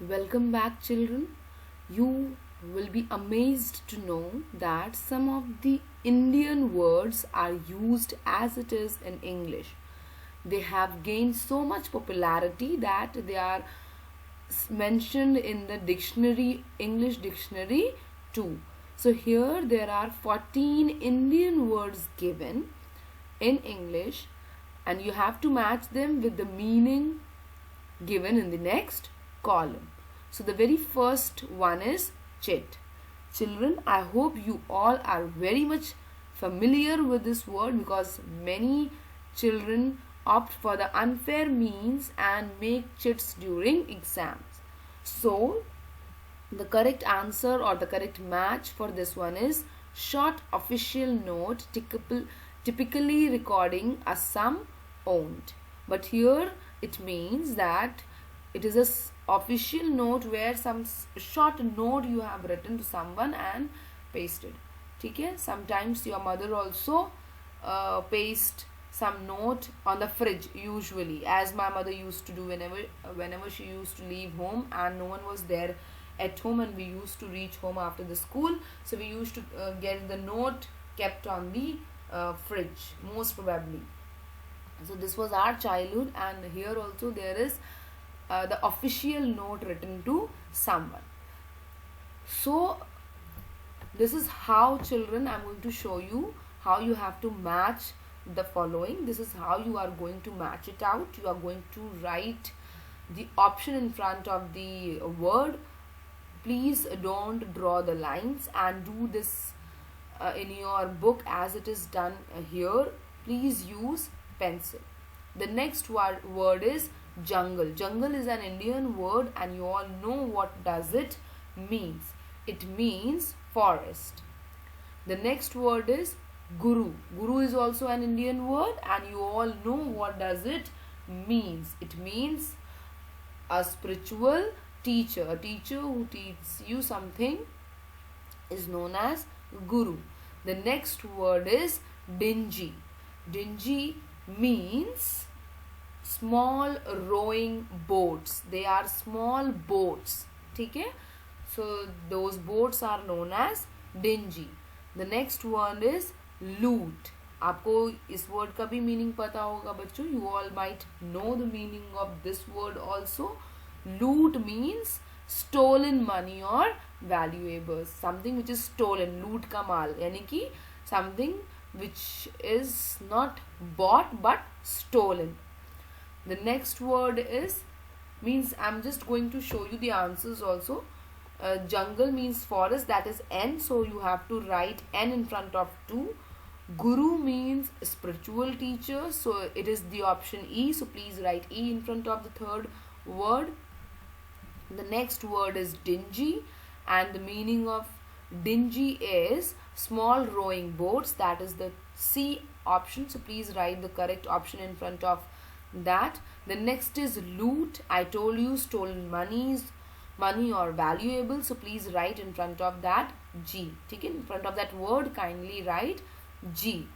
Welcome back, children. You will be amazed to know that some of the Indian words are used as it is in English. They have gained so much popularity that they are mentioned in the dictionary, English dictionary too. So here there are 14 Indian words given in English, and you have to match them with the meaning given in the next column. So the very first one is chit. Children, I hope you all are very much familiar with this word because many children opt for the unfair means and make chits during exams. So the correct answer or the correct match for this one is short official note, typically recording a sum owned. But here it means that it is a official note where some short note you have written to someone and pasted. ठीक है? Sometimes your mother also paste some note on the fridge, usually, as my mother used to do whenever she used to leave home and no one was there at home and we used to reach home after the school. So we used to get the note kept on the fridge, most probably. So this was our childhood, and here also there is the official note written to someone. So this is how, children, I'm going to show you how you have to match the following. This is how you are going to match it out. You are going to write the option in front of the word. Please don't draw the lines and do this in your book as it is done here. Please use pencil. The next word is jungle. Jungle is an Indian word and you all know what does it means. It means forest. The next word is guru. Guru is also an Indian word and you all know what does it means. It means a spiritual teacher. A teacher who teaches you something is known as guru. The next word is dingy. Dingy means small rowing boats. They are small boats. ठीक है? So those boats are known as dingy. The next one is loot. आपको इस word का भी meaning पता होगा बच्चों. You all might know the meaning of this word also. Loot means stolen money or valuables. Something which is stolen. Loot का माल यानी कि something which is not bought but stolen. The next word is means I'm just going to show you the answers also. Jungle means forest, that is N, so you have to write N in front of 2. Guru means spiritual teacher, so it is the option E, so please write E in front of the third word. The next word is dingy, and the meaning of dingy is small rowing boats, that is the C option, so please write the correct option in front of that. The next is loot. I told you stolen money or valuable, so please write in front of that G. ठीक है? In front of that word kindly write G.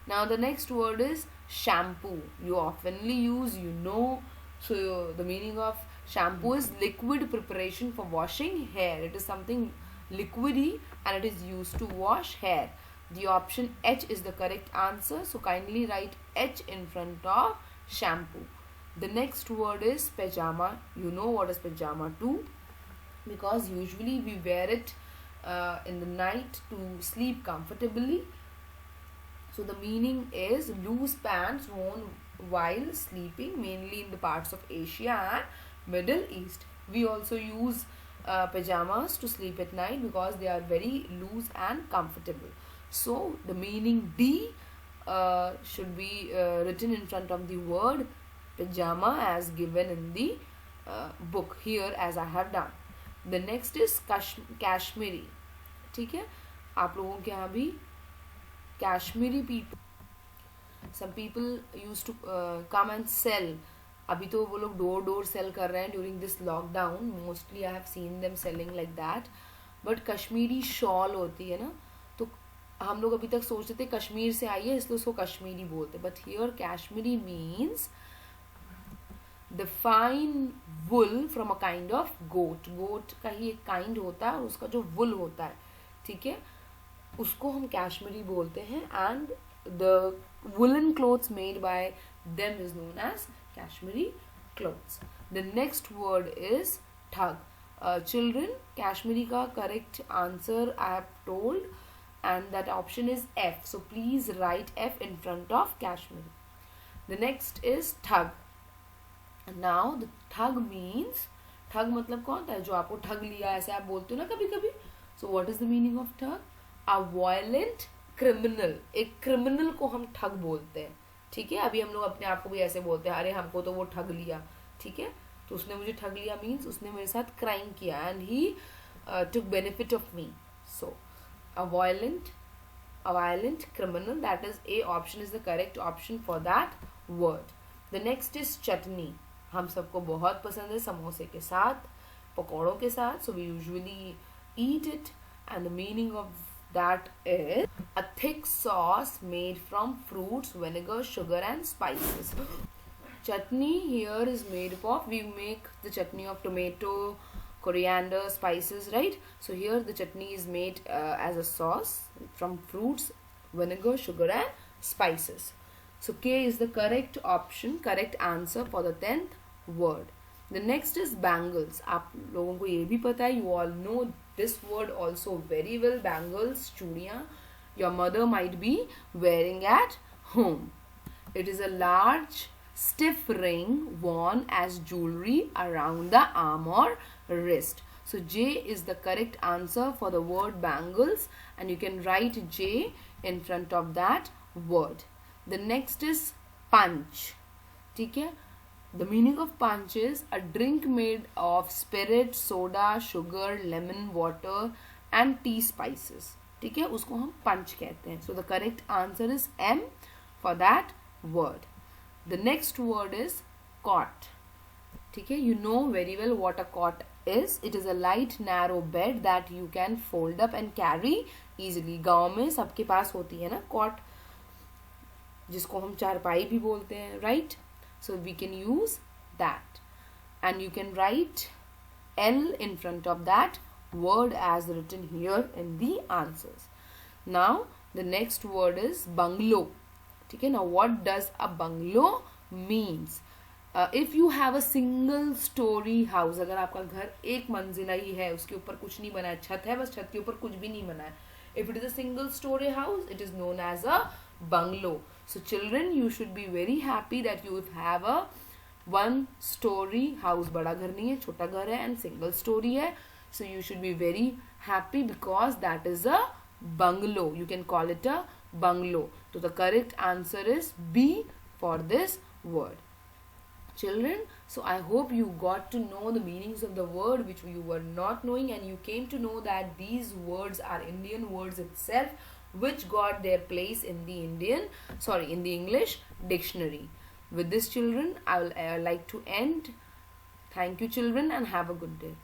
Now the next word is shampoo. You oftenly use, you know, so the meaning of shampoo is liquid preparation for washing hair. It is something liquidy and it is used to wash hair. The option H is the correct answer, so kindly write H in front of shampoo. The next word is pajama. You know what is pajama too, because usually we wear it in the night to sleep comfortably. So the meaning is loose pants worn while sleeping, mainly in the parts of Asia and Middle East. We also use pajamas to sleep at night because they are very loose and comfortable. So the meaning D should be written in front of the word pajama as given in the book here as I have done. The next is Kashmiri. ठीक है? आप लोगों के यहाँ भी Kashmiri people, some people used to come and sell. अभी तो वो लोग door sell कर रहे हैं during this lockdown. Mostly I have seen them selling like that. But Kashmiri shawl होती है ना, तो हम लोग अभी तक सोचते थे कश्मीर से आई है इसलिए उसको कश्मीरी बोलते. But here Kashmiri means the fine wool from a kind of goat. Goat का ही एक काइंड होता है और उसका जो वुल होता है, ठीक है, उसको हम कैश्मीरी बोलते हैं. And the woollen clothes made by them is known as Kashmiri clothes. The next word is thug. Children, Kashmiri ka correct answer I have told, and that option is F. So please write F in front of Kashmiri. The next is thug. Now the thug means, thug मतलब कौन था, जो आपको ठग लिया ऐसे आप बोलते हो ना कभी कभी. So what is the meaning of thug? A violent criminal. एक criminal को हम ठग बोलते हैं, ठीक है. अभी हम लोग अपने आप को भी ऐसे बोलते हैं, अरे हमको तो वो ठग लिया, ठीक है. तो उसने मुझे ठग लिया मीन्स उसने मेरे साथ क्राइम किया and he took benefit of me. So a violent criminal, that is a option is the correct option for that word. The next is chutney. हम सबको बहुत पसंद है समोसे के साथ, पकौड़ों के साथ. So we usually eat it and the meaning of that is a thick sauce made from fruits, vinegar, sugar and spices. Chutney here is made up of, we make the chutney of tomato, coriander, spices, right? So here the chutney is made as a sauce from fruits, vinegar, sugar and spices. So K is the correct option, correct answer for the 10th word. The next is bangles. आप लोगों को ये भी पता है, you all know this word also very well. Bangles, चूड़ियाँ, your mother might be wearing at home. It is a large stiff ring worn as jewelry around the arm or wrist. So J is the correct answer for the word bangles, and you can write J in front of that word. The next is punch. ठीक है. The meaning of punch is a drink made of spirit, soda, sugar, lemon, water and tea spices. ठीक है, उसको हम punch कहते हैं. So the correct answer is M for that word. The next word is cot. ठीक है, you know very well what a cot is. It is a light narrow bed that you can fold up and carry easily. गाँव में सबके पास होती है ना cot, जिसको हम चारपाई भी बोलते हैं, right? So we can use that, and you can write L in front of that word as written here in the answers. Now the next word is bungalow. ठीक है. Now what does a bungalow means? If you have a single story house, अगर आपका घर एक मंजिला ही है, उसके ऊपर कुछ नहीं बना है, छत है बस, छत के ऊपर कुछ भी नहीं बना है. If it is a single story house, it is known as a bungalow. So children, you should be very happy that you have a one story house. बड़ा घर नहीं है, छोटा घर है and single story है. So you should be very happy because that is a bungalow. You can call it a bungalow. So the correct answer is B for this word. Children, so I hope you got to know the meanings of the word which you were not knowing, and you came to know that these words are Indian words itself, which got their place in the in the English dictionary. With this, children, I would like to end. Thank you, children, and have a good day.